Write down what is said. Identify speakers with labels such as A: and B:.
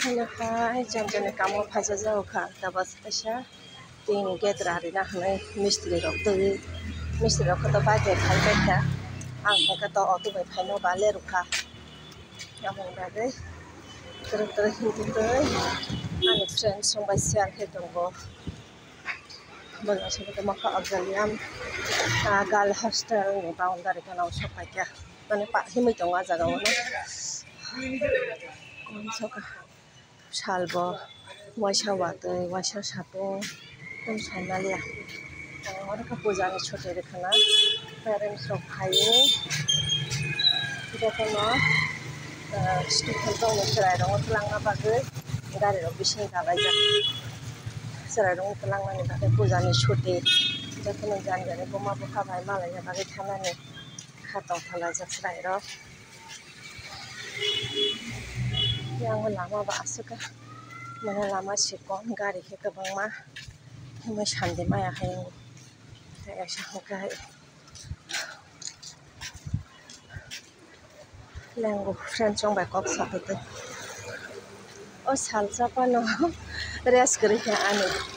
A: Hai jangan kamu faja jauh kah? Tabas tasya ting gedra hari na hanai mistri rok to bagai khai baikha ang khai to auto bai phaino bale rukha among bagai terus hindutoi ani friends song bai share khai tongo bala sabe maka abjaliam gal hostel ni boundary kana sopai kya mane pa himai tonga jaga ono soka salbo waisa watoi waisa satung tum sanalia ora ka puja ni chote rekhana parents rok phaye dekhono student rok serai rok tlangna bagai gari rok bising dalai jak serai rok tlangna ni bagai puja ni chote dekhono janjani boma bokha bai malai na bagai thanani khatong thala jak serai rok yang lama ba asuka mana lama sikon gari ke kabangma himai sande maya hayang ya sangkai lengo friend song bai kok sakete o salsa pano res kari ke ane